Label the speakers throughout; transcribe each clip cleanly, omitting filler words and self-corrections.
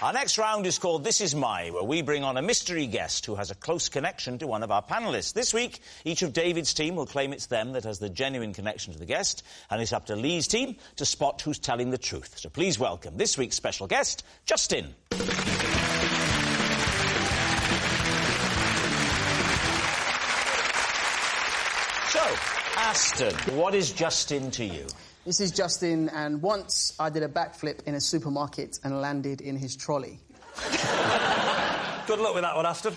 Speaker 1: Our next round is called This Is My, where we bring on a mystery guest who has a close connection to one of our panellists. This week, each of David's team will claim it's them that has the genuine connection to the guest, and it's up to Lee's team to spot who's telling the truth. So please welcome this week's special guest, Justin. So, Aston, what is Justin to you?
Speaker 2: This is Justin, and once I did a backflip in a supermarket and landed in his trolley.
Speaker 3: Good luck with that one, Aston.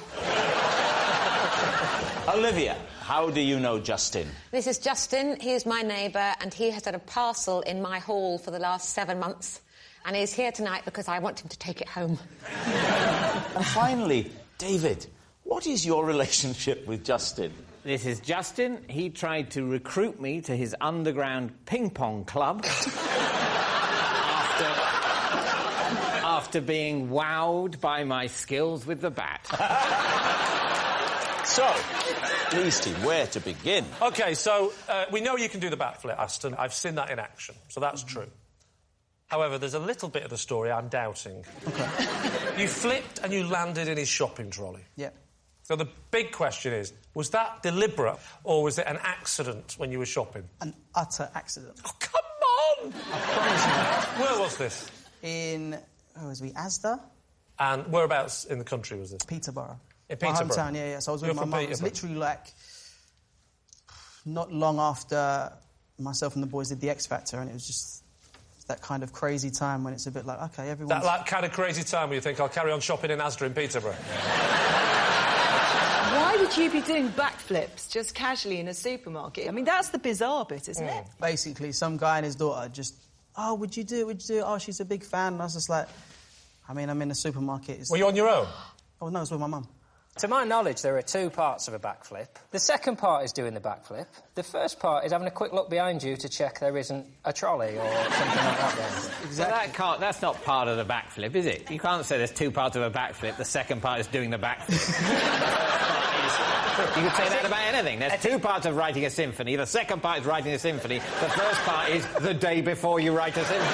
Speaker 1: Olivia, how do you know Justin?
Speaker 4: This is Justin. He is my neighbour, and he has had a parcel in my hall for the last 7 months. And he's here tonight because I want him to take it home.
Speaker 1: And finally, David, what is your relationship with Justin?
Speaker 5: This is Justin. He tried to recruit me to his underground ping-pong club after being wowed by my skills with the bat.
Speaker 1: So, Lee's team, where to begin?
Speaker 3: OK, so we know you can do the backflip, Aston. I've seen that in action, so that's true. However, there's a little bit of the story I'm doubting. OK. You flipped and you landed in his shopping trolley.
Speaker 2: Yeah.
Speaker 3: So the big question is, was that deliberate or was it an accident when you were shopping?
Speaker 2: An utter accident.
Speaker 3: Oh, come on!
Speaker 2: I promise you.
Speaker 3: Where was this?
Speaker 2: In, where was we, Asda?
Speaker 3: And whereabouts in the country was this?
Speaker 2: Peterborough.
Speaker 3: In Peterborough?
Speaker 2: My hometown, yeah. So I was with
Speaker 3: You're
Speaker 2: my
Speaker 3: from
Speaker 2: mum. It was
Speaker 3: Peterborough?
Speaker 2: literally, like, not long after myself and the boys did the X Factor, and it was just that kind of crazy time when it's a bit like, OK, everyone's...
Speaker 3: That like, kind of crazy time where you think, I'll carry on shopping in Asda in Peterborough?
Speaker 6: Why would you be doing backflips just casually in a supermarket? I mean, that's the bizarre bit, isn't it?
Speaker 2: Basically, some guy and his daughter just, oh, would you do it? Would you do it? Oh, she's a big fan. And I was just like, I mean, I'm in a supermarket.
Speaker 3: Were you on your own?
Speaker 2: Oh, no, it was with my mum.
Speaker 7: To my knowledge, there are 2 parts of a backflip. The second part is doing the backflip. The first part is having a quick look behind you to check there isn't a trolley or something like that there.
Speaker 5: Exactly. But that's not part of the backflip, is it? You can't say there's 2 parts of a backflip. The second part is doing the backflip. You could say that about anything. There's 2 parts of writing a symphony. The second part is writing a symphony. The first part is the day before you write a symphony.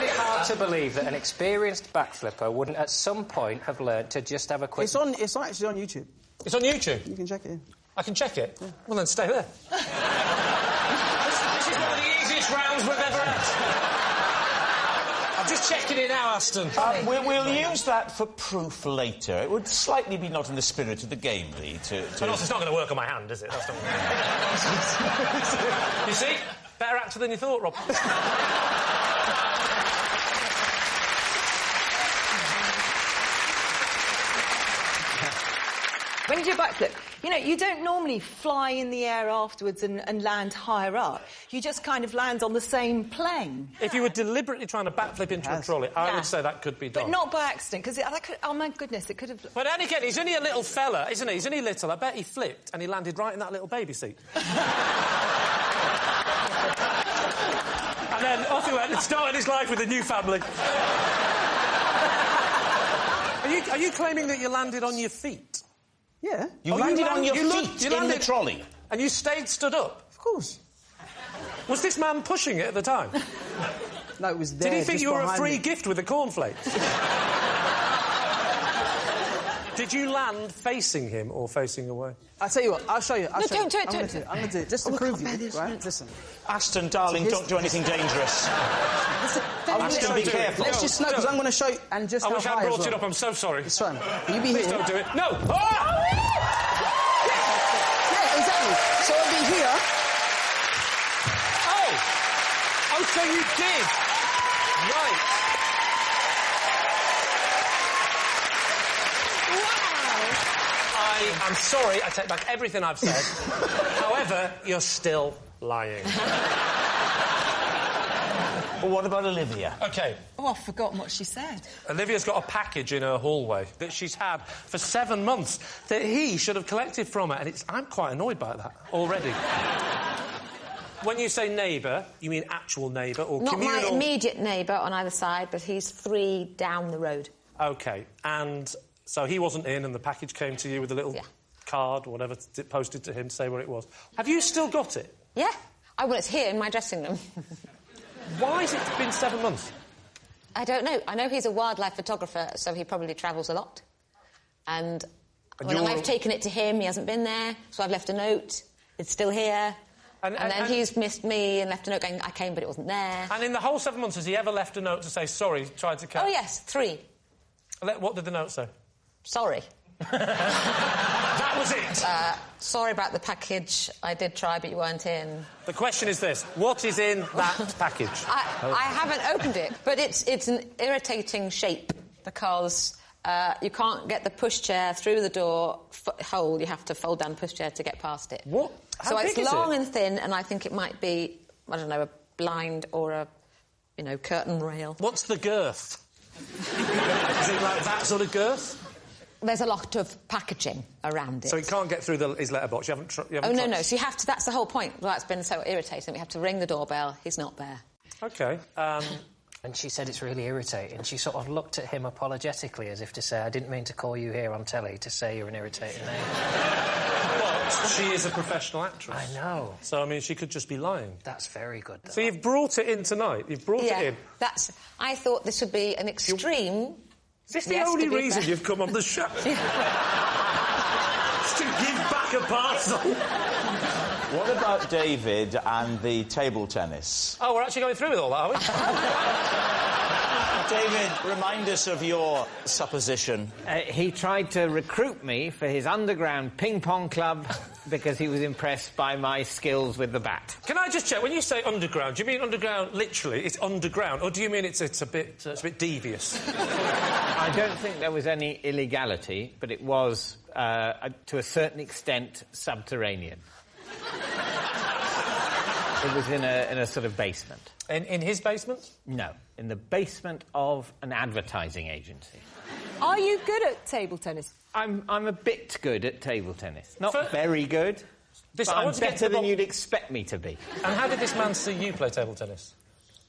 Speaker 7: It's hard to believe that an experienced backflipper wouldn't at some point have learnt to just have a quick...
Speaker 2: It's actually on YouTube.
Speaker 3: It's on YouTube?
Speaker 2: You can check it.
Speaker 3: I can check it? Yeah. Well, then stay there. This is one of the easiest rounds we've ever had. I'm just checking it now, Aston.
Speaker 1: We'll use that for proof later. It would slightly be not in the spirit of the game, Lee, to...
Speaker 3: But also, it's not going to work on my hand, is it? That's not... You see? Better actor than you thought, Rob.
Speaker 6: When you do a backflip, you know, you don't normally fly in the air afterwards and land higher up. You just kind of land on the same plane.
Speaker 3: If you were deliberately trying to backflip into a trolley, I would say that could be done.
Speaker 6: But not by accident, because oh, my goodness, it could have...
Speaker 3: But then again, he's only a little fella, isn't he? He's only little. I bet he flipped and he landed right in that little baby seat. And then off he went and started his life with a new family. Are you claiming that you landed on your feet?
Speaker 2: Yeah.
Speaker 1: You landed on your feet in the trolley?
Speaker 3: And you stayed stood up?
Speaker 2: Of course.
Speaker 3: Was this man pushing it at the time?
Speaker 2: No, it was there.
Speaker 3: Did he think you were a free
Speaker 2: me.
Speaker 3: gift with the cornflakes? Did you land facing him or facing away?
Speaker 2: I'll tell you what, I'll show you.
Speaker 6: Don't do it.
Speaker 2: I'm going to do it, just to prove you, right? Listen.
Speaker 1: Aston, darling, don't do anything dangerous. Aston, be careful.
Speaker 2: Let's just know, because I'm going to show you, and just
Speaker 3: I
Speaker 2: how
Speaker 3: wish
Speaker 2: high
Speaker 3: I brought
Speaker 2: as
Speaker 3: it
Speaker 2: well.
Speaker 3: up, I'm so sorry.
Speaker 2: It's fine. You be
Speaker 3: Please
Speaker 2: here.
Speaker 3: don't do it. No! Oh!
Speaker 2: Yeah, exactly. So I'll be here.
Speaker 3: Oh, so you did. Right. I'm sorry, I take back everything I've said. However, you're still lying.
Speaker 1: Well, what about Olivia?
Speaker 3: OK.
Speaker 6: Oh, I've forgotten what she said.
Speaker 3: Olivia's got a package in her hallway that she's had for 7 months that he should have collected from her, and I'm quite annoyed by that already. When you say neighbour, you mean actual neighbour or
Speaker 4: Not
Speaker 3: communal...
Speaker 4: my immediate neighbour on either side, but he's 3 down the road.
Speaker 3: OK, and so he wasn't in and the package came to you with a little card or whatever posted to him to say where it was. Have you still got it?
Speaker 4: Yeah. Well, it's here in my dressing room.
Speaker 3: Why has it been 7 months?
Speaker 4: I don't know. I know he's a wildlife photographer, so he probably travels a lot. And when I've taken it to him, he hasn't been there, so I've left a note. It's still here. And then he's missed me and left a note going, I came, but it wasn't there.
Speaker 3: And in the whole 7 months, has he ever left a note to say, sorry, tried to catch...
Speaker 4: Oh, yes, 3.
Speaker 3: What did the note say?
Speaker 4: Sorry.
Speaker 3: That was it?
Speaker 4: Sorry about the package. I did try, but you weren't in.
Speaker 3: The question is this. What is in that package?
Speaker 4: I haven't opened it, but it's an irritating shape because you can't get the pushchair through the door hole. You have to fold down the pushchair to get past it.
Speaker 3: What? How
Speaker 4: so
Speaker 3: big
Speaker 4: it's
Speaker 3: is
Speaker 4: long
Speaker 3: it?
Speaker 4: and thin, and I think it might be, I don't know, a blind or a, curtain rail.
Speaker 3: What's the girth? Is it like that sort of girth?
Speaker 4: There's a lot of packaging around it.
Speaker 3: So he can't get through his letterbox. You haven't
Speaker 4: no. So you have to... That's the whole point. Well, that's been so irritating. We have to ring the doorbell. He's not there.
Speaker 3: OK.
Speaker 7: And she said it's really irritating. She sort of looked at him apologetically as if to say, I didn't mean to call you here on telly to say you're an irritating name.
Speaker 3: But she is a professional actress.
Speaker 7: I know.
Speaker 3: So, I mean, she could just be lying.
Speaker 7: That's very good, though.
Speaker 3: So you've brought it in tonight. You've brought it in.
Speaker 4: I thought this would be an extreme...
Speaker 3: Is this the only reason you've come on the show? Just to give back a parcel.
Speaker 1: What about David and the table tennis?
Speaker 3: Oh, we're actually going through with all that, are we?
Speaker 1: David, remind us of your supposition.
Speaker 5: He tried to recruit me for his underground ping-pong club because he was impressed by my skills with the bat.
Speaker 3: Can I just check, when you say underground, do you mean underground literally, it's underground, or do you mean it's a bit devious?
Speaker 5: I don't think there was any illegality, but it was, to a certain extent, subterranean. It was in a sort of basement.
Speaker 3: In his basement?
Speaker 5: No, in the basement of an advertising agency.
Speaker 6: Are you good at table tennis?
Speaker 5: I'm a bit good at table tennis. Not very good, but I'm better than you'd expect me to be.
Speaker 3: And how did this man see you play table tennis?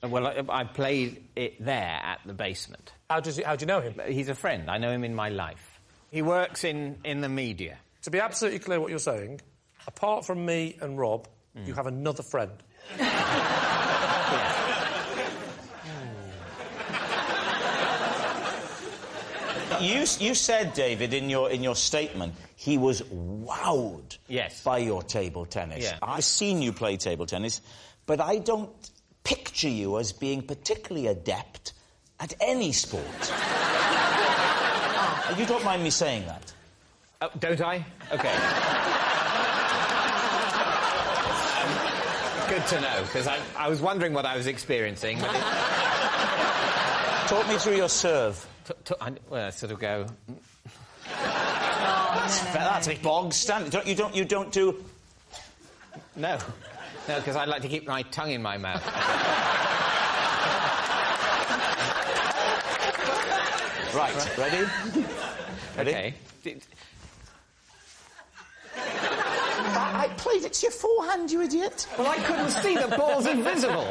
Speaker 5: Well, I played it there at the basement.
Speaker 3: How do you know him?
Speaker 5: He's a friend. I know him in my life. He works in the media.
Speaker 3: To be absolutely clear what you're saying, apart from me and Rob, you have another friend.
Speaker 1: You said, David, in your statement, he was wowed by your table tennis.
Speaker 5: Yeah.
Speaker 1: I've seen you play table tennis, but I don't picture you as being particularly adept at any sport. You don't mind me saying that?
Speaker 5: Don't I? OK. Good to know, because I was wondering what I was experiencing. But
Speaker 1: talk me through your serve.
Speaker 5: Well, I sort of go...
Speaker 1: That's a bog standard. You don't do...
Speaker 5: No, because I like to keep my tongue in my mouth.
Speaker 1: Right, ready?
Speaker 5: OK.
Speaker 1: I played it to your forehand, you idiot.
Speaker 5: Well, I couldn't see the ball's invisible.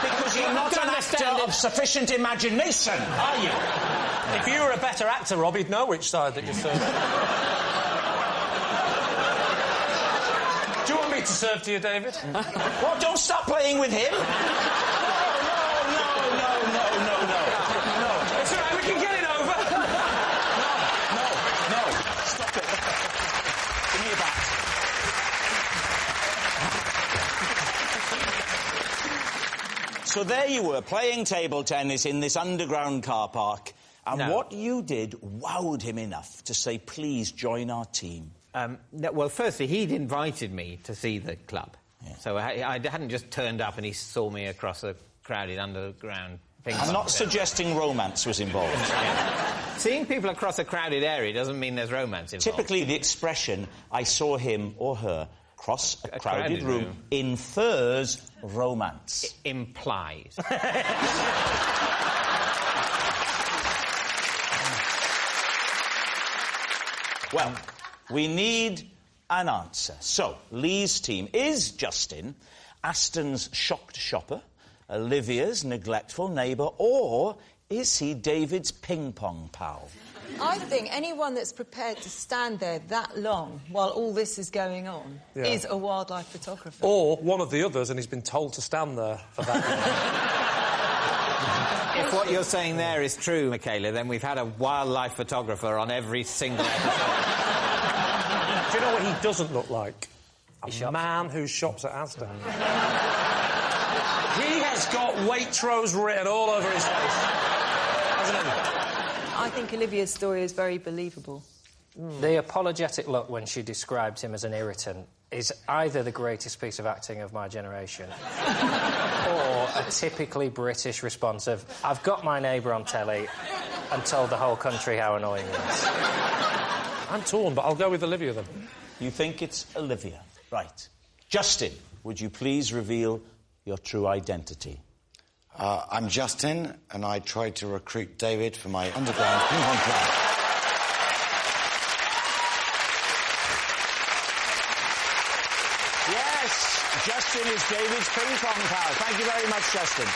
Speaker 1: Because you're not an actor of sufficient imagination, are you?
Speaker 3: If you were a better actor, Rob, you'd know which side that you serve. Do you want me to serve to you, David?
Speaker 1: What, don't stop playing with him? No.
Speaker 3: It's all right, we can get it over.
Speaker 1: No. Stop it. Give me your bat. So there you were, playing table tennis in this underground car park, and what you did wowed him enough to say, please join our team.
Speaker 5: Well, firstly, he'd invited me to see the club. Yeah. So I hadn't just turned up and he saw me across a crowded underground ping-pong.
Speaker 1: I'm not suggesting romance was involved.
Speaker 5: Yeah. Seeing people across a crowded area doesn't mean there's romance involved.
Speaker 1: Typically, the expression, I saw him or her cross a crowded room infers romance.
Speaker 5: It implies.
Speaker 1: Well, we need an answer. So, Lee's team, is Justin Aston's shocked shopper, Olivia's neglectful neighbour, or is he David's ping-pong pal?
Speaker 6: I think anyone that's prepared to stand there that long while all this is going on is a wildlife photographer.
Speaker 3: Or one of the others, and he's been told to stand there for that long.
Speaker 5: If what you're saying there is true, Michaela, then we've had a wildlife photographer on every single episode.
Speaker 3: Do you know what he doesn't look like? A man who shops at Aston. He has got Waitrose written all over his face, hasn't he?
Speaker 6: I think Olivia's story is very believable.
Speaker 7: The apologetic look when she described him as an irritant is either the greatest piece of acting of my generation or a typically British response of, I've got my neighbour on telly and told the whole country how annoying he is.
Speaker 3: I'm torn, but I'll go with Olivia, then.
Speaker 1: You think it's Olivia? Right. Justin, would you please reveal your true identity?
Speaker 8: I'm Justin, and I tried to recruit David for my underground ping-pong club.
Speaker 1: Yes, Justin is David's ping-pong pal. Thank you very much, Justin.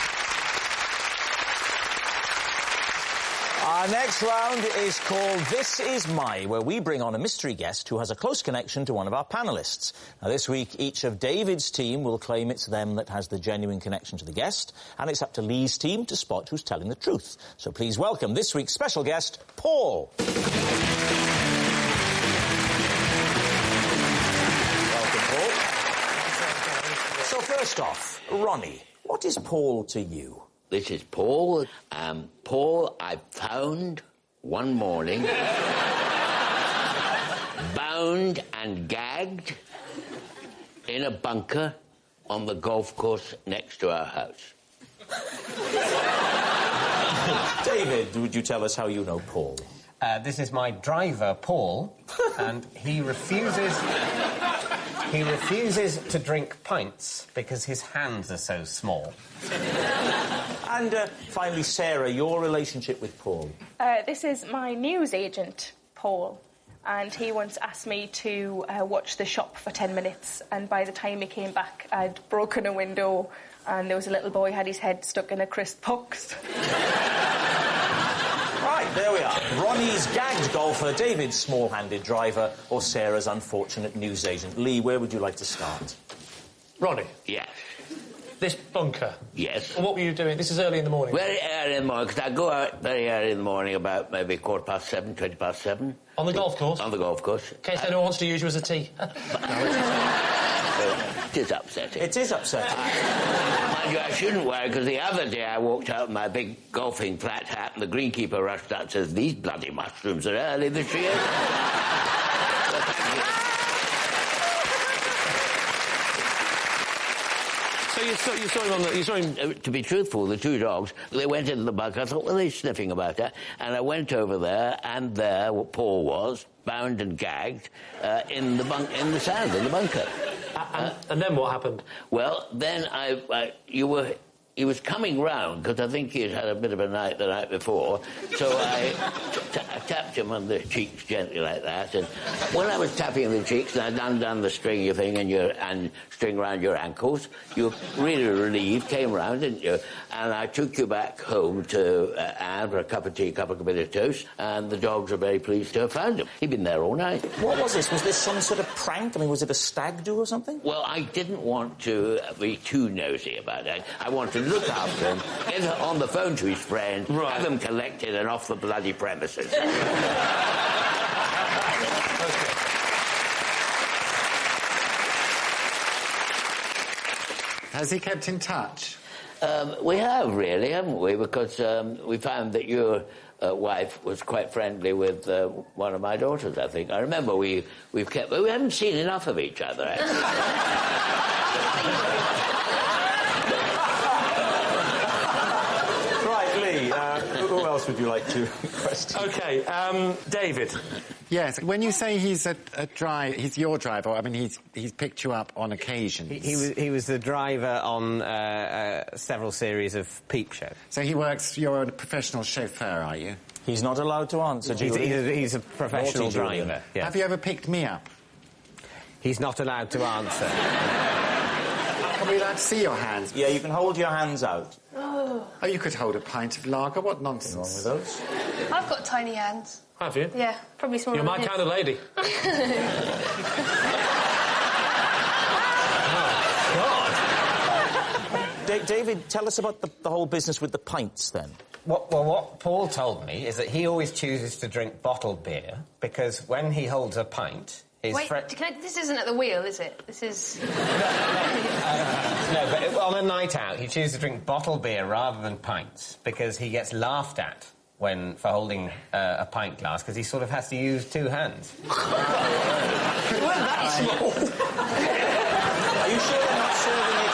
Speaker 1: Our next round is called This Is My, where we bring on a mystery guest who has a close connection to one of our panellists. Now, this week, each of David's team will claim it's them that has the genuine connection to the guest, and it's up to Lee's team to spot who's telling the truth. So please welcome this week's special guest, Paul. Welcome, Paul. So first off, Ronnie, what is Paul to you?
Speaker 9: This is Paul. Paul, I found one morning bound and gagged in a bunker on the golf course next to our house.
Speaker 1: David, would you tell us how you know Paul?
Speaker 10: This is my driver, Paul, and he refuses to drink pints because his hands are so small.
Speaker 1: And finally, Sarah, your relationship with Paul?
Speaker 11: This is my news agent, Paul, and he once asked me to watch the shop for 10 minutes, and by the time he came back, I'd broken a window and there was a little boy had his head stuck in a crisp box.
Speaker 1: Right, there we are. Ronnie's gagged golfer, David's small-handed driver, or Sarah's unfortunate news agent. Lee, where would you like to start?
Speaker 3: Ronnie?
Speaker 9: Yes.
Speaker 3: This bunker?
Speaker 9: Yes.
Speaker 3: Well, what were you doing? This is early in the morning.
Speaker 9: Very early in the morning, because I go out very early in the morning, about maybe 7:15, 20:07.
Speaker 3: On the golf course?
Speaker 9: On the golf course.
Speaker 3: In case anyone wants to use you as a tee.
Speaker 9: It is upsetting.
Speaker 1: It is upsetting.
Speaker 9: Mind you, I shouldn't worry, because the other day I walked out in my big golfing flat hat and the greenkeeper rushed out and says, these bloody mushrooms are early this year.
Speaker 3: So you saw him
Speaker 9: to be truthful, the two dogs, they went into the bunker. I thought, well, they're sniffing about that. And I went over there, and there Paul was, bound and gagged, in the sand, in the bunker.
Speaker 3: And then what happened?
Speaker 9: Well, then he was coming round, because I think he had a bit of a night the night before, so I tapped him on the cheeks gently like that, and when I was tapping the cheeks and I'd undone the stringy thing and string around your ankles, you were really relieved, came round, didn't you? And I took you back home to Anne for a cup of tea, a cup of bit of toast, and the dogs are very pleased to have found him. He'd been there all night.
Speaker 1: What was this? Was this some sort of prank? I mean, was it a stag do or something?
Speaker 9: Well, I didn't want to be too nosy about it. I wanted to look after him, get on the phone to his friend, have them collected and off the bloody premises.
Speaker 12: Has he kept in touch?
Speaker 9: We have, really, haven't we? Because we found that your wife was quite friendly with one of my daughters, I think. I remember we haven't seen enough of each other, actually.
Speaker 1: Who else would you like to question?
Speaker 3: OK, David.
Speaker 12: Yes, when you say he's he's your driver, I mean, he's picked you up on occasion.
Speaker 10: He was the driver on several series of Peep Show.
Speaker 12: So you're a professional chauffeur, are you?
Speaker 1: He's not allowed to answer,
Speaker 10: he's a professional driver. Yes.
Speaker 12: Have you ever picked me up?
Speaker 10: He's not allowed to answer.
Speaker 12: Are we allowed to see your hands?
Speaker 1: Yeah, you can hold your hands out.
Speaker 12: Oh, you could hold a pint of lager. What nonsense.
Speaker 1: What's wrong with those?
Speaker 11: I've got tiny hands.
Speaker 3: Have you?
Speaker 11: Yeah, probably smaller
Speaker 3: You're my kind of lady.
Speaker 1: God! David, tell us about the whole business with the pints, then.
Speaker 10: What Paul told me is that he always chooses to drink bottled beer because when he holds a pint,
Speaker 11: this isn't at the wheel, is it? This is...
Speaker 10: No, but on a night out, he chooses to drink bottled beer rather than pints because he gets laughed at for holding a pint glass because he sort of has to use two hands.
Speaker 1: You weren't that small. Are you sure they're not serving it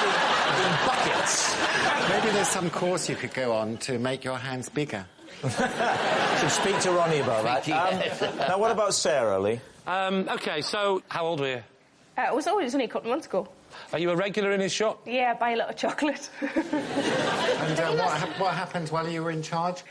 Speaker 1: in buckets?
Speaker 12: Maybe there's some course you could go on to make your hands bigger.
Speaker 1: Should speak to Ronnie about that. Now, what about Sarah, Lee?
Speaker 3: OK, so how old were you?
Speaker 11: It was only a couple of months ago.
Speaker 3: Are you a regular in his shop?
Speaker 11: Yeah, I buy a lot of chocolate.
Speaker 12: And what happened while you were in charge?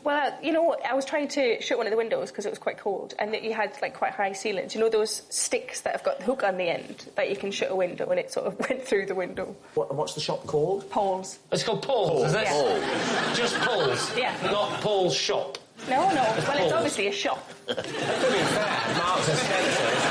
Speaker 11: Well, you know, I was trying to shut one of the windows because it was quite cold, and you had, like, quite high ceilings. You know those sticks that have got the hook on the end that you can shut a window, and it sort of went through the window.
Speaker 1: What's the shop called?
Speaker 11: Paul's.
Speaker 3: It's called Paul's, is it?
Speaker 11: Yeah.
Speaker 3: Paul. Just Paul's?
Speaker 11: Yeah.
Speaker 3: Not Paul's shop?
Speaker 11: No. Well,
Speaker 3: Paul's.
Speaker 11: it's obviously a shop.
Speaker 10: To be fair, Marks and Spencer's.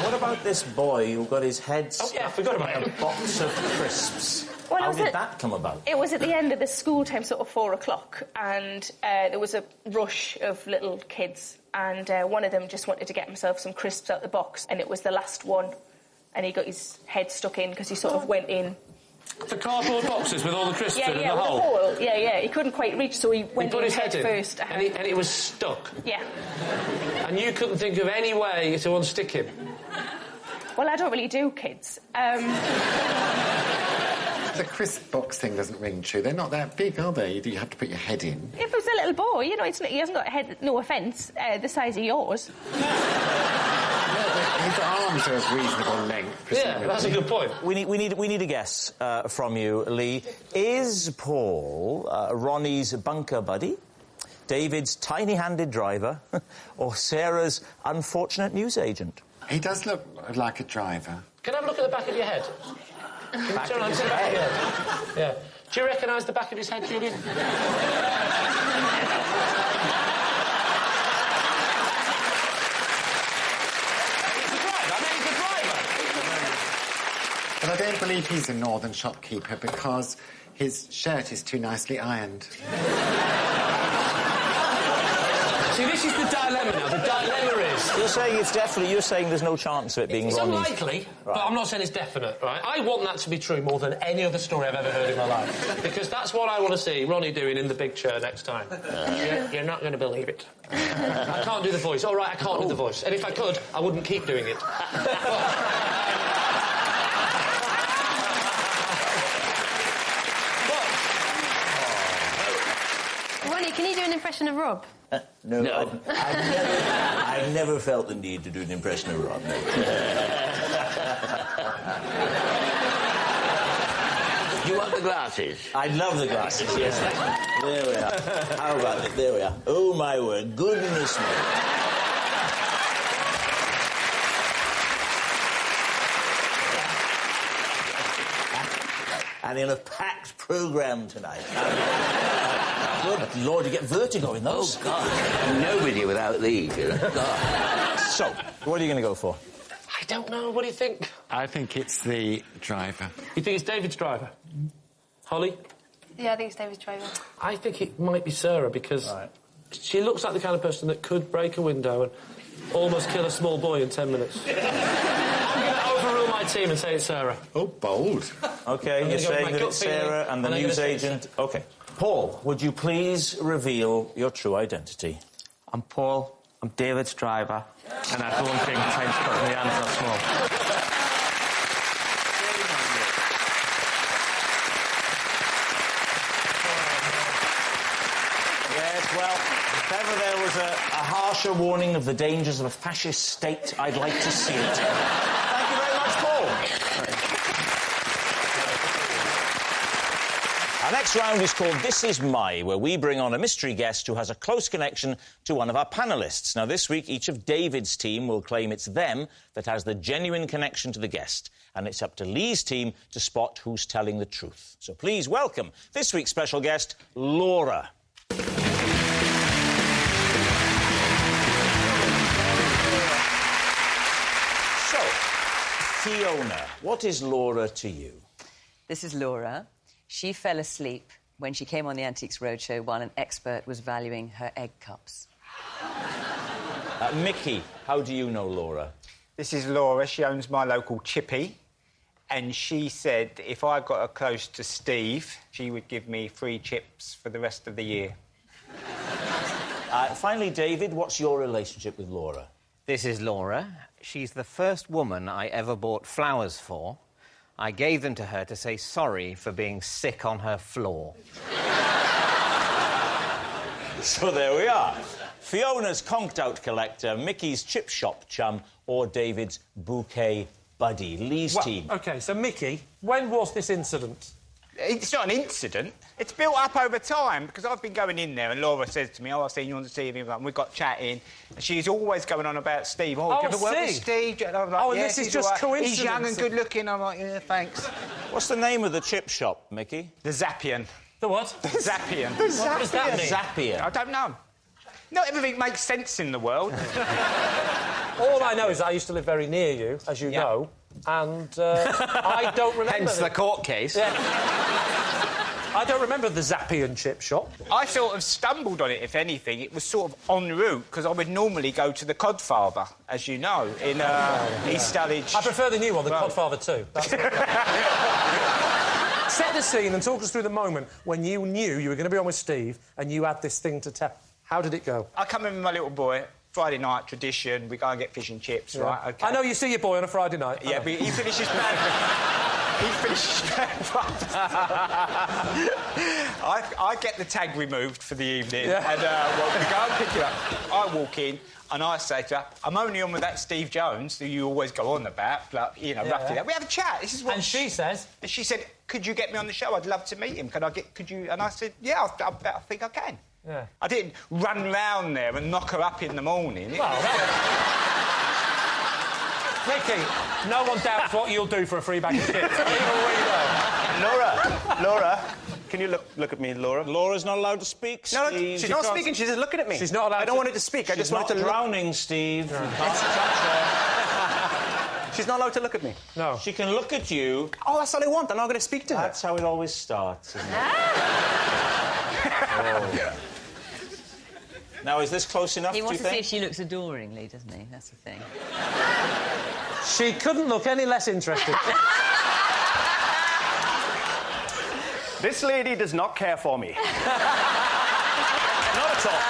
Speaker 1: What about this boy who got his head
Speaker 3: I forgot about him.
Speaker 1: a box of crisps?
Speaker 11: Well,
Speaker 1: How did that come about?
Speaker 11: It was at the end of the school time, sort of 4 o'clock, and there was a rush of little kids, and one of them just wanted to get himself some crisps out the box, and it was the last one, and he got his head stuck in because he sort of went in.
Speaker 3: The cardboard boxes with all the crisps in the hole?
Speaker 11: Hole. Yeah. He couldn't quite reach, so he went
Speaker 3: put
Speaker 11: in
Speaker 3: his head in
Speaker 11: first.
Speaker 3: and it was stuck?
Speaker 11: Yeah.
Speaker 3: And you couldn't think of any way to unstick him?
Speaker 11: Well, I don't really do kids.
Speaker 12: The crisp box thing doesn't ring true. They're not that big, are they? You have to put your head in.
Speaker 11: If it was a little boy, you know, he hasn't got a head, no offence, the size of yours.
Speaker 12: His arms are of reasonable length, presumably.
Speaker 3: Yeah, that's a good point.
Speaker 1: We need a guess from you, Lee. Is Paul Ronnie's bunker buddy, David's tiny-handed driver, or Sarah's unfortunate newsagent?
Speaker 12: He does look like a driver.
Speaker 3: Can I have a look at the back of your head?
Speaker 1: Back of his head?
Speaker 3: Yeah. Do you recognise the back of his head, Julian?
Speaker 1: He's a driver.
Speaker 12: But I don't believe he's a northern shopkeeper because his shirt is too nicely ironed.
Speaker 3: See, this is the dilemma now. The dilemma is...
Speaker 1: You're saying there's no chance of it being
Speaker 3: It's
Speaker 1: Ronnie's.
Speaker 3: unlikely, but I'm not saying it's definite, right? I want that to be true more than any other story I've ever heard in my life. Because that's what I want to see Ronnie doing in the big chair next time. You're not going to believe it. I can't do the voice. All right, I can't do the voice. And if I could, I wouldn't keep doing it.
Speaker 13: Ronnie, can you do an impression of Rob?
Speaker 9: No.
Speaker 1: I've never felt the need to do an impression of Rob. No.
Speaker 9: You want the glasses?
Speaker 1: I love the glasses, yes. There we are. How about it? There we are. Oh, my word. Goodness me. And in a packed programme tonight. Good Lord, you get vertigo in those.
Speaker 9: Oh, God. Nobody without these, you know. God.
Speaker 1: So, what are you going to go for?
Speaker 3: I don't know. What do you think?
Speaker 12: I think it's the driver.
Speaker 3: You think it's David's driver? Holly?
Speaker 13: Yeah, I think it's David's driver.
Speaker 3: I think it might be Sarah because she looks like the kind of person that could break a window and almost kill a small boy in 10 minutes. I'm going to overrule my team and say it's Sarah.
Speaker 12: Oh, bold.
Speaker 1: OK, you're saying that it's Sarah and the newsagent. OK. Paul, would you please reveal your true identity?
Speaker 14: I'm Paul, I'm David's driver, and I don't think time's cut my hands are small.
Speaker 1: Yes, well, if ever there was a harsher warning of the dangers of a fascist state, I'd like to see it. Thank you very much, Paul. Our next round is called This Is My, where we bring on a mystery guest who has a close connection to one of our panellists. Now, this week, each of David's team will claim it's them that has the genuine connection to the guest, and it's up to Lee's team to spot who's telling the truth. So please welcome this week's special guest, Laura. So, Fiona, what is Laura to you?
Speaker 15: This is Laura. She fell asleep when she came on the Antiques Roadshow while an expert was valuing her egg cups.
Speaker 1: Mickey, how do you know Laura?
Speaker 16: This is Laura. She owns my local chippy. And she said if I got her close to Steve, she would give me free chips for the rest of the year.
Speaker 1: Finally, David, what's your relationship with Laura?
Speaker 5: This is Laura. She's the first woman I ever bought flowers for. I gave them to her to say sorry for being sick on her floor.
Speaker 1: So there we are. Fiona's conked-out collector, Mickey's chip shop chum, or David's bouquet buddy. Lee's team.
Speaker 3: OK, so, Mickey, when was this incident?
Speaker 16: It's not an incident. It's built up over time, because I've been going in there and Laura says to me, oh, I've seen you on the TV, and we got chatting, and she's always going on about Steve. Oh, you ever work with Steve? And I'm like,
Speaker 3: and this is just coincidence.
Speaker 16: He's young and good-looking. I'm like, yeah, thanks.
Speaker 1: What's the name of the chip shop, Mickey?
Speaker 16: The Zappian.
Speaker 3: The what?
Speaker 16: The Zappian.
Speaker 3: What does that mean?
Speaker 1: Zappian?
Speaker 16: I don't know. Not everything makes sense in the world.
Speaker 3: All I know is I used to live very near you, as you know, and I don't remember...
Speaker 5: Hence the court case.
Speaker 3: Yeah. I don't remember the Zappian chip shop.
Speaker 16: I sort of stumbled on it, if anything. It was sort of en route, because I would normally go to the Codfather, as you know, in East Dulwich.
Speaker 3: I prefer the new one, the Codfather 2. Set the scene and talk us through the moment when you knew you were going to be on with Steve and you had this thing to tell. How did it go?
Speaker 16: I come in with my little boy, Friday night tradition, we go and get fish and chips, right? Okay.
Speaker 3: I know you see your boy on a Friday night.
Speaker 16: Yeah, but he finishes I get the tag removed for the evening, and we go and pick it up. I walk in, and I say to her, I'm only on with that Steve Jones, who you always go on about, like, you know, roughly that. We have a chat. This is what...
Speaker 3: And she says...
Speaker 16: She said, could you get me on the show? I'd love to meet him. Could you... And I said, yeah, I think I can.
Speaker 3: Yeah.
Speaker 16: I didn't run round there and knock her up in the morning.
Speaker 3: Well, Mickey, no one doubts what you'll do for a free bag of chips.
Speaker 14: Laura, can you look at me, Laura?
Speaker 1: Laura's not allowed to speak, Steve.
Speaker 14: No, she's not speaking, she's just looking at me.
Speaker 3: She's not allowed
Speaker 14: I don't want her to speak, I just want her to...
Speaker 1: She's not drowning, Steve.
Speaker 14: No. She's not allowed to look at me.
Speaker 3: No.
Speaker 1: She can look at you.
Speaker 14: Oh, that's all I want, I'm not going to speak to her.
Speaker 1: That's how it always starts, isn't it? Now, is this close enough,
Speaker 15: He wants
Speaker 1: do
Speaker 15: to
Speaker 1: you
Speaker 15: see
Speaker 1: think?
Speaker 15: if she looks adoringly, doesn't he? That's the thing.
Speaker 3: She couldn't look any less interested.
Speaker 14: This lady does not care for me. Not at all.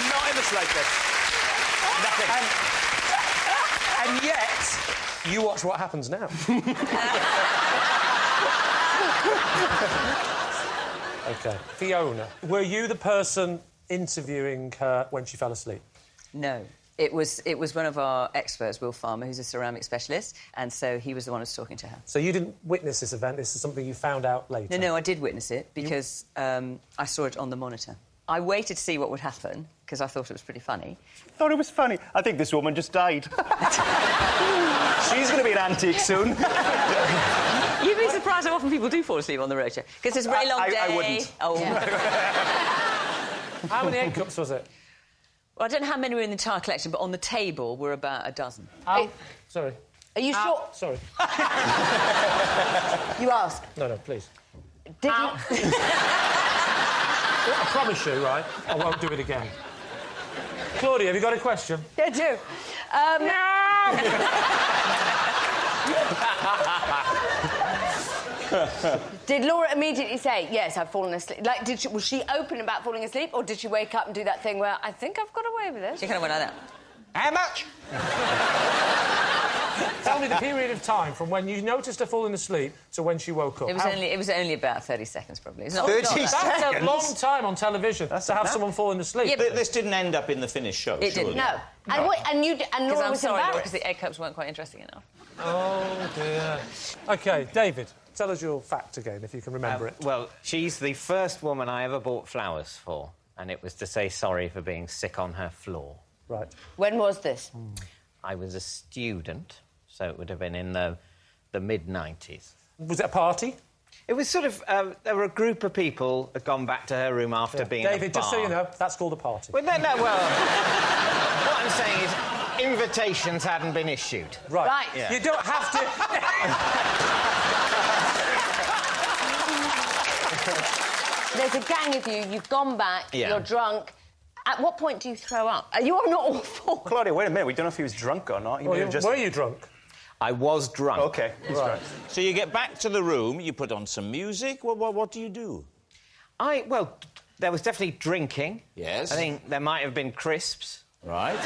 Speaker 14: Not in the slightest. Nothing.
Speaker 3: And yet, you watch what happens now. OK. Fiona, were you the person interviewing her when she fell asleep?
Speaker 15: No. It was one of our experts, Will Farmer, who's a ceramic specialist, and so he was the one who was talking to her.
Speaker 3: So you didn't witness this event? This is something you found out later?
Speaker 15: No, I did witness it, because I saw it on the monitor. I waited to see what would happen, because I thought it was pretty funny.
Speaker 14: Thought it was funny. I think this woman just died. She's going to be an antique soon.
Speaker 15: You'd be surprised how often people do fall asleep on the roadshow, because it's a very long day.
Speaker 14: I wouldn't.
Speaker 15: Oh. Yeah.
Speaker 3: How many egg cups was it?
Speaker 15: Well, I don't know how many were in the entire collection, but on the table were about a dozen.
Speaker 3: Sorry.
Speaker 13: Are you sure?
Speaker 3: Sorry.
Speaker 13: You ask.
Speaker 3: No, please.
Speaker 13: Did you...
Speaker 3: I promise you, right, I won't do it again. Claudia, have you got a question?
Speaker 13: Yeah, I do. Did Laura immediately say, yes, I've fallen asleep? Like, was she open about falling asleep, or did she wake up and do that thing where, I think I've got away with this?
Speaker 15: She kind of went like that.
Speaker 16: How much?
Speaker 3: Tell me the period of time from when you noticed her falling asleep to when she woke up.
Speaker 15: It was only about 30 seconds, probably. It's not,
Speaker 16: 30
Speaker 15: not
Speaker 3: That's a long time on television to have someone falling asleep.
Speaker 15: Yeah,
Speaker 1: This didn't end up in the finished show,
Speaker 15: It didn't.
Speaker 13: No. And Laura was embarrassed.
Speaker 15: Because the egg cups weren't quite interesting enough.
Speaker 3: Oh, dear. OK, David, tell us your fact again, if you can remember it.
Speaker 5: Well, she's the first woman I ever bought flowers for, and it was to say sorry for being sick on her floor.
Speaker 3: Right.
Speaker 13: When was this?
Speaker 5: I was a student, so it would have been in the mid-90s.
Speaker 3: Was it a party?
Speaker 5: It was sort of... there were a group of people that had gone back to her room after being in a
Speaker 3: David,
Speaker 5: bar.
Speaker 3: just so you know, that's called a party.
Speaker 5: Well, what I'm saying is invitations hadn't been issued.
Speaker 3: Right.
Speaker 5: Yeah.
Speaker 3: You don't have to...
Speaker 13: There's a gang of you, you've gone back,
Speaker 5: Yeah.
Speaker 13: you're drunk. At what point do you throw up? You are not awful.
Speaker 17: Claudia, wait a minute. We don't know if he was drunk or not.
Speaker 3: Were you drunk?
Speaker 5: I was drunk.
Speaker 17: OK, he's drunk.
Speaker 1: So you get back to the room, you put on some music. What do you do?
Speaker 5: Well, there was definitely drinking.
Speaker 1: Yes.
Speaker 5: I think there might have been crisps.
Speaker 1: Right.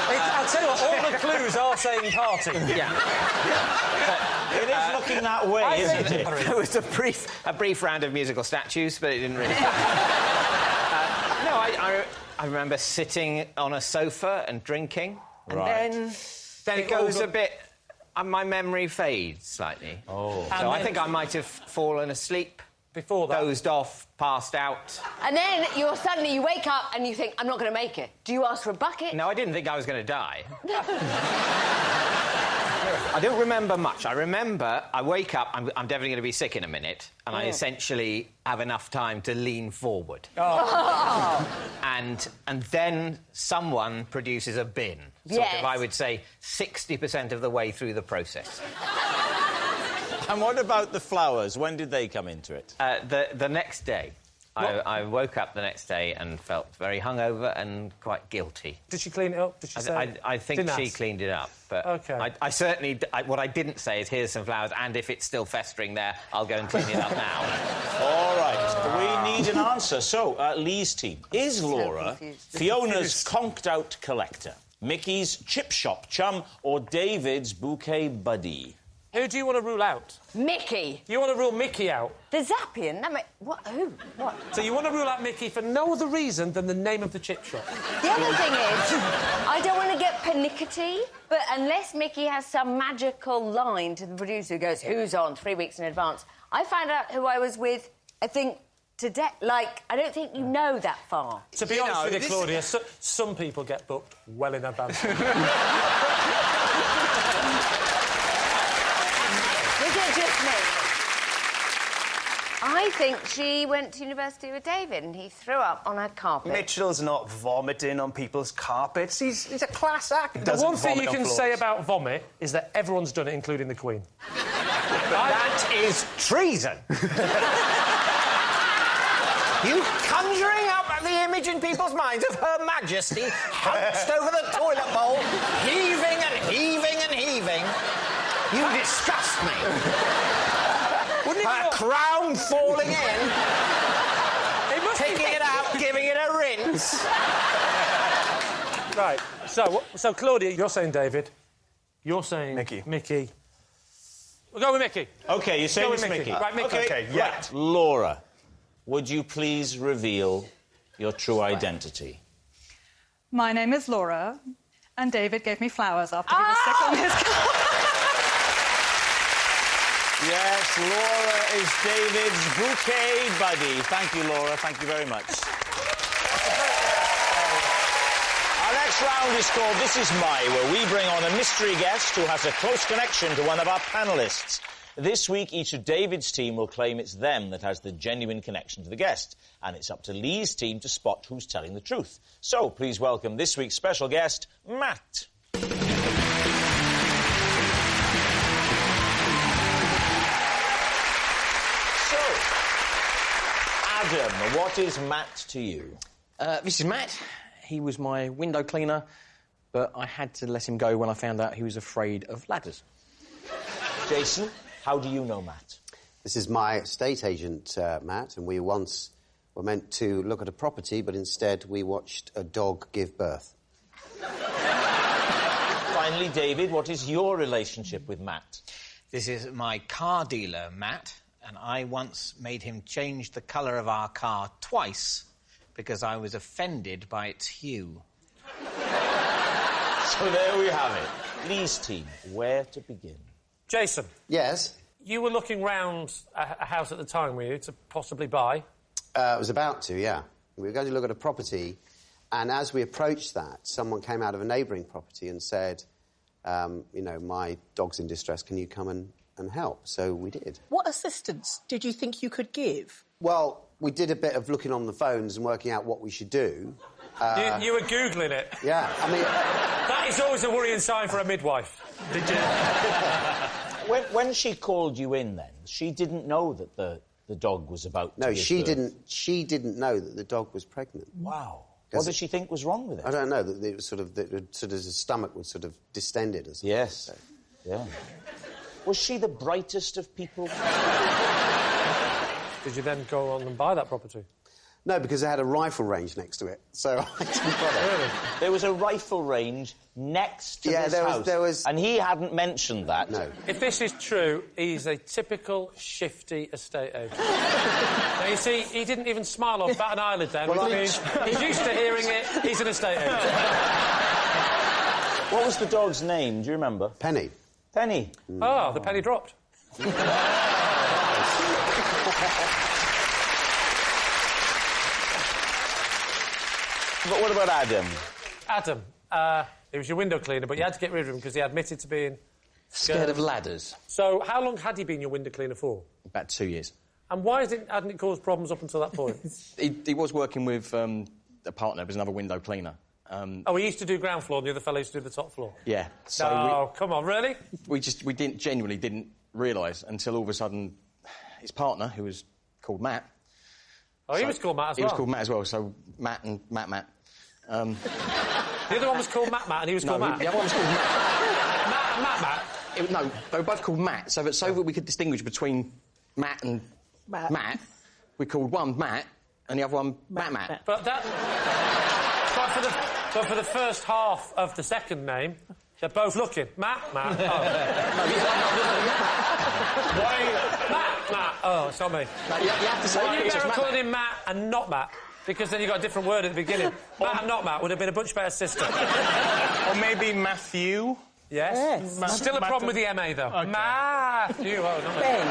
Speaker 3: I'll tell you what, all the clues are saying party.
Speaker 5: Yeah.
Speaker 1: It is looking that way, isn't it?
Speaker 5: There was a brief round of musical statues, but it didn't really... I remember sitting on a sofa and drinking, and then it goes a bit... my memory fades slightly.
Speaker 1: Oh.
Speaker 5: So I think I might have fallen asleep.
Speaker 3: Before that?
Speaker 5: Dozed off, passed out.
Speaker 13: And then you wake up and you think, I'm not going to make it. Do you ask for a bucket?
Speaker 5: No, I didn't think I was going to die. I don't remember much. I remember I wake up, I'm definitely going to be sick in a minute, and I essentially have enough time to lean forward.
Speaker 13: Oh.
Speaker 5: And then someone produces a bin. Sort of, I would say, 60% of the way through the process.
Speaker 1: And what about the flowers? When did they come into it?
Speaker 5: The next day. I woke up the next day and felt very hungover and quite guilty.
Speaker 3: Did she clean it up? Did she say...
Speaker 5: I think she cleaned it up, but
Speaker 3: OK.
Speaker 5: I certainly... what I didn't say is, here's some flowers, and if it's still festering there, I'll go and clean it up now.
Speaker 1: All right, we need an answer. So, Lee's team. Is Laura Fiona's conked-out collector, Mickey's chip shop chum, or David's bouquet buddy?
Speaker 3: Who do you want to rule out?
Speaker 13: Mickey.
Speaker 3: You want to rule Mickey out?
Speaker 13: The Zappian? What? Who? What?
Speaker 3: So you want to rule out Mickey for no other reason than the name of the chip shop?
Speaker 13: The other thing is, I don't want to get pernickety, but unless Mickey has some magical line to the producer who goes, who's on 3 weeks in advance, I found out who I was with, I think, today. Like, I don't think you know that far.
Speaker 3: To be honest with you, Claudia, some people get booked well in advance.
Speaker 13: I think she went to university with David and he threw up on her carpet.
Speaker 17: Mitchell's not vomiting on people's carpets. He's a class act.
Speaker 3: The one thing you can say about vomit is that everyone's done it, including the Queen.
Speaker 10: That is treason. You conjuring up the image in people's minds of Her Majesty hunched over the toilet bowl, heaving and heaving and heaving. You disgust me. Her crown falling in, taking it out, giving it a rinse.
Speaker 3: Right, so Claudia, you're saying David. You're saying... Mickey. We'll go with Mickey.
Speaker 1: OK, you're saying it's Mickey.
Speaker 3: Right, Mickey.
Speaker 1: OK, yeah. Right. Laura, would you please reveal your true identity?
Speaker 18: My name is Laura, and David gave me flowers after he was sick on his car.
Speaker 1: Yes, Laura is David's bouquet buddy. Thank you, Laura. Thank you very much. Our next round is called This Is My, where we bring on a mystery guest who has a close connection to one of our panellists. This week, each of David's team will claim it's them that has the genuine connection to the guest, and it's up to Lee's team to spot who's telling the truth. So, please welcome this week's special guest, Matt. Adam, what is Matt to you?
Speaker 19: This is Matt. He was my window cleaner, but I had to let him go when I found out he was afraid of ladders.
Speaker 1: Jason, how do you know Matt?
Speaker 20: This is my estate agent, Matt, and we once were meant to look at a property, but instead we watched a dog give birth.
Speaker 1: Finally, David, what is your relationship with Matt?
Speaker 5: This is my car dealer, Matt. And I once made him change the colour of our car twice because I was offended by its hue.
Speaker 1: So there we have it. Lee's team, where to begin?
Speaker 3: Jason.
Speaker 20: Yes?
Speaker 3: You were looking round a house at the time, were you, to possibly buy?
Speaker 20: I was about to, yeah. We were going to look at a property, and as we approached that, someone came out of a neighbouring property and said, you know, my dog's in distress, can you come and help? So we did.
Speaker 21: What assistance did you think you could give?
Speaker 20: Well, we did a bit of looking on the phones and working out what we should do.
Speaker 3: You were Googling it?
Speaker 20: Yeah, I mean...
Speaker 3: That is always a worrying sign for a midwife. Did you?
Speaker 1: When she called you in, then, she didn't know that the the dog was about to
Speaker 20: No,
Speaker 1: give
Speaker 20: she
Speaker 1: birth?
Speaker 20: didn't. She didn't know that the dog was pregnant.
Speaker 1: Wow. What did she think was wrong with it?
Speaker 20: I don't know. That it was his stomach was sort of distended or something.
Speaker 1: Yes. Yeah. Was she the brightest of people?
Speaker 3: Did you then go on and buy that property?
Speaker 20: No, because they had a rifle range next to it, so I didn't bother.
Speaker 1: Really? There was a rifle range next to this house.
Speaker 20: there was...
Speaker 1: And he hadn't mentioned that.
Speaker 20: No.
Speaker 3: If this is true, he's a typical shifty estate agent. Now, you see, he didn't even smile or bat an eyelid then, which means he's used to hearing it. He's an estate agent.
Speaker 1: What was the dog's name? Do you remember?
Speaker 20: Penny.
Speaker 1: Penny.
Speaker 3: Oh, the penny dropped.
Speaker 1: But what about Adam?
Speaker 3: Adam, he was your window cleaner, but you had to get rid of him because he admitted to being...
Speaker 19: Scared of ladders.
Speaker 3: So, how long had he been your window cleaner for?
Speaker 19: About 2 years.
Speaker 3: And why hadn't it caused problems up until that point?
Speaker 19: He was working with a partner, who was another window cleaner.
Speaker 3: Oh, he used to do ground floor and the other fellow used to do the top floor?
Speaker 19: Yeah. So
Speaker 3: no, come on, really?
Speaker 19: We genuinely didn't realise until all of a sudden his partner, who was called Matt...
Speaker 3: Oh, he was called Matt as well?
Speaker 19: He was called Matt as well, so Matt and Matt.
Speaker 3: The other one was called Matt and he was called Matt?
Speaker 19: The other one was called Matt.
Speaker 3: Matt?
Speaker 19: No, they were both called Matt, so that we could distinguish between Matt and Matt, we called one Matt and the other one Matt.
Speaker 3: But for the first half of the second name, they're both looking. Matt. Oh. Matt. Oh, it's not me.
Speaker 19: No, you have to say
Speaker 3: you better calling him Matt and not Matt, because then you got a different word at the beginning. Matt and not Matt would have been a much better system.
Speaker 17: Or maybe Matthew.
Speaker 3: Yes. Still a problem with the MA, though.
Speaker 17: Okay.
Speaker 3: Matthew. Oh, not
Speaker 10: Ben.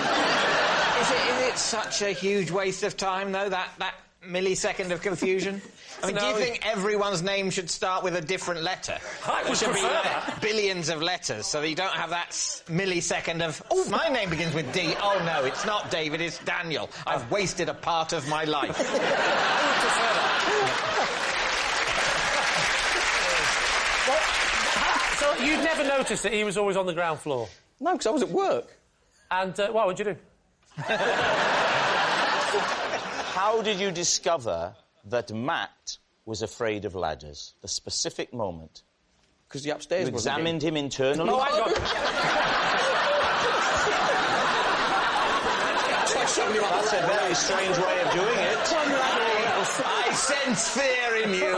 Speaker 10: Is it such a huge waste of time, though, that millisecond of confusion? I mean, do you think everyone's name should start with a different letter?
Speaker 3: It
Speaker 10: should be like billions of letters, so that you don't have that millisecond of, oh, my name begins with D. Oh, no, it's not David, it's Daniel. I've wasted a part of my life.
Speaker 3: I would prefer that. So you'd never noticed that he was always on the ground floor?
Speaker 19: No, because I was at work.
Speaker 3: And what would you do?
Speaker 1: How did you discover that Matt was afraid of ladders? The specific moment.
Speaker 19: Because the upstairs
Speaker 1: you examined him internally?
Speaker 3: Oh, hang on.
Speaker 1: That's a very strange way of doing it.
Speaker 10: I sense fear in you.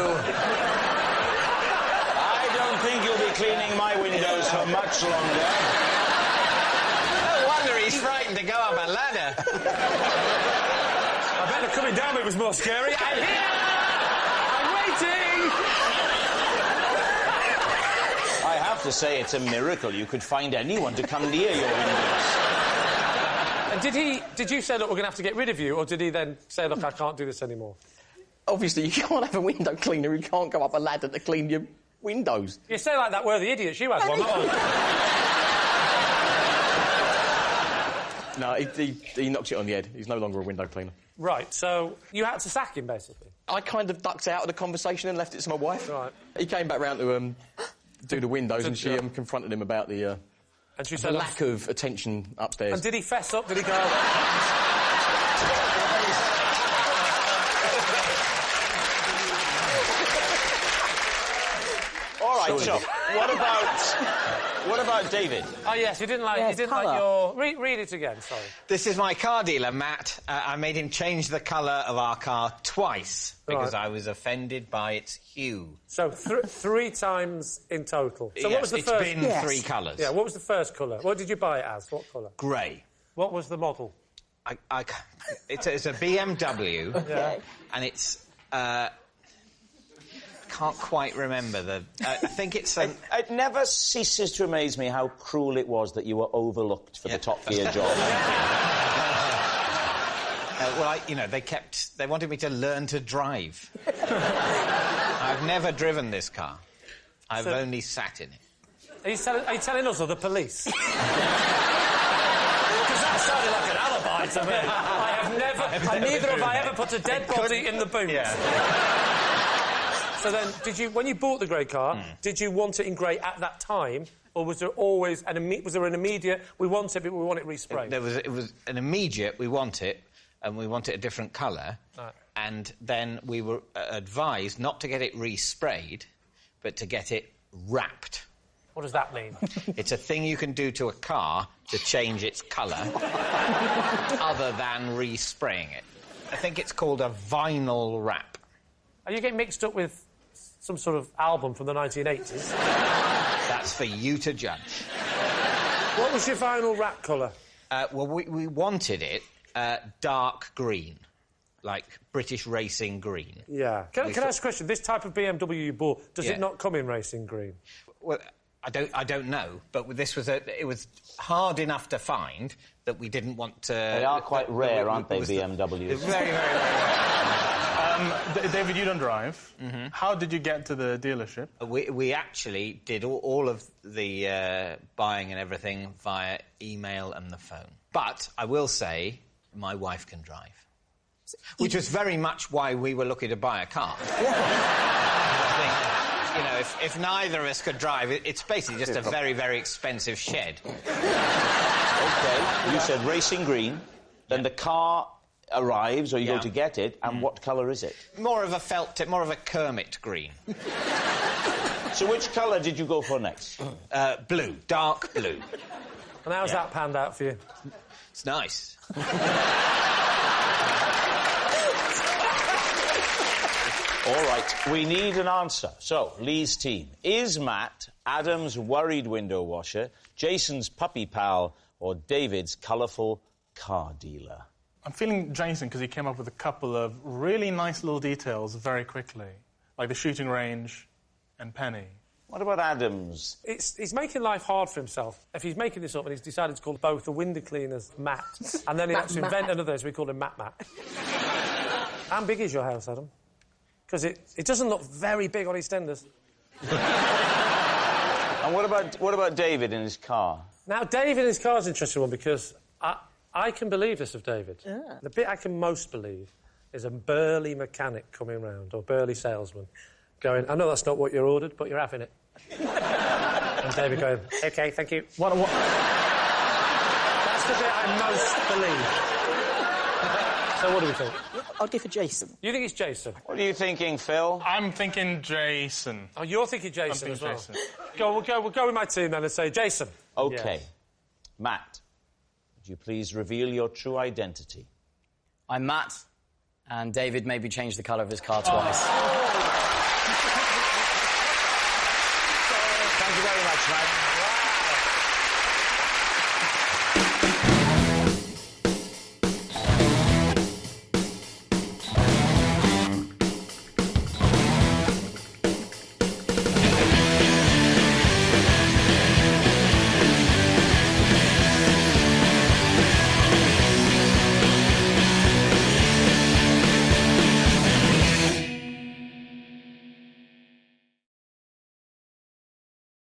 Speaker 1: I don't think you'll be cleaning my windows for much longer.
Speaker 10: No wonder he's frightened to go up a ladder.
Speaker 3: I bet the coming down bit was more scary. I'm here! I'm waiting!
Speaker 1: I have to say, it's a miracle you could find anyone to come near your windows.
Speaker 3: And did you say, look, we're going to have to get rid of you, or did he then say, look, I can't do this anymore?
Speaker 19: Obviously, you can't have a window cleaner who can't go up a ladder to clean your windows.
Speaker 3: You say like that, we're the idiots. You had one, not
Speaker 19: I. No, he knocked it on the head. He's no longer a window cleaner.
Speaker 3: Right, so you had to sack him, basically?
Speaker 19: I kind of ducked out of the conversation and left it to my wife.
Speaker 3: Right.
Speaker 19: He came back round to do the windows and she confronted him about the lack of attention upstairs.
Speaker 3: And did he fess up? Did he go...
Speaker 1: All right, so what about David?
Speaker 3: Oh, yes, you didn't like your... Read it again, sorry.
Speaker 10: This is my car dealer, Matt. I made him change the colour of our car twice because I was offended by its hue.
Speaker 3: So 3 times in total. So
Speaker 10: yes,
Speaker 3: what was the first...
Speaker 10: It's been 3 colours.
Speaker 3: Yeah, what was the first colour? What did you buy it as? What colour?
Speaker 10: Grey.
Speaker 3: What was the model?
Speaker 10: It's a BMW.
Speaker 3: Okay.
Speaker 10: And it's... can't quite remember the... I think it's...
Speaker 1: It never ceases to amaze me how cruel it was that you were overlooked for the Top Gear job.
Speaker 10: Well, they wanted me to learn to drive. I've never driven this car. I've only sat in it.
Speaker 3: Are you telling us or the police? Because that sounded like an alibi to me. Neither have I ever put a dead body in the boot. Yeah. So then, when you bought the grey car, did you want it in grey at that time, or was there always an immediate? We want it, but we want it resprayed.
Speaker 10: It was an immediate. We want it,
Speaker 5: and we want it a different colour. Right. And then we were advised not to get it resprayed, but to get it wrapped.
Speaker 3: What does that mean?
Speaker 5: It's a thing you can do to a car to change its colour, other than respraying it. I think it's called a vinyl wrap.
Speaker 3: Are you getting mixed up with some sort of album from the 1980s?
Speaker 5: That's for you to judge.
Speaker 3: What was your vinyl wrap colour?
Speaker 5: Well, we wanted it dark green, like British racing green.
Speaker 3: Yeah. Can I ask a question? This type of BMW you bought, does it not come in racing green?
Speaker 5: Well, I don't know, but this was it was hard enough to find that we didn't want to...
Speaker 1: They are quite rare, aren't they, BMWs?
Speaker 5: Very, very rare.
Speaker 2: David, you don't drive. Mm-hmm. How did you get to the dealership?
Speaker 5: We actually did all of the buying and everything via email and the phone. But I will say, my wife can drive. Which was very much why we were looking to buy a car. I think, you know, if neither of us could drive, it's basically just a very, very expensive shed.
Speaker 1: OK, you said racing green, then the car arrives, or you go to get it, and what colour is it?
Speaker 5: More of a felt tip, more of a Kermit green.
Speaker 1: So which colour did you go for next?
Speaker 5: Blue, dark blue.
Speaker 3: And how's that panned out for you?
Speaker 5: It's nice.
Speaker 1: All right, we need an answer. So, Lee's team. Is Matt Adam's worried window washer, Jason's puppy pal, or David's colourful car dealer?
Speaker 2: I'm feeling Jason because he came up with a couple of really nice little details very quickly, like the shooting range and Penny.
Speaker 1: What about Adams?
Speaker 3: He's making life hard for himself. If he's making this up and he's decided to call both the window cleaners Matt, and then he had to invent another, so we called him Matt. How big is your house, Adam? Because it doesn't look very big on EastEnders.
Speaker 1: And what about David in his car?
Speaker 3: Now, David in his car is an interesting one because I can believe this of David. Yeah. The bit I can most believe is a burly mechanic coming round, or burly salesman, going, I know that's not what you ordered, but you're having it. And David going, OK, thank you. What? That's the bit I most believe. So what do we think?
Speaker 21: I'll give it Jason.
Speaker 3: You think it's Jason?
Speaker 1: What are you thinking, Phil?
Speaker 2: I'm thinking Jason.
Speaker 3: Oh, you're thinking Jason as well?
Speaker 2: Jason.
Speaker 3: We'll go with my team then and say Jason.
Speaker 1: OK.
Speaker 3: Yes.
Speaker 1: Matt, would you please reveal your true identity?
Speaker 22: I'm Matt, and David made me change the colour of his car twice.
Speaker 1: Thank you very much, Matt.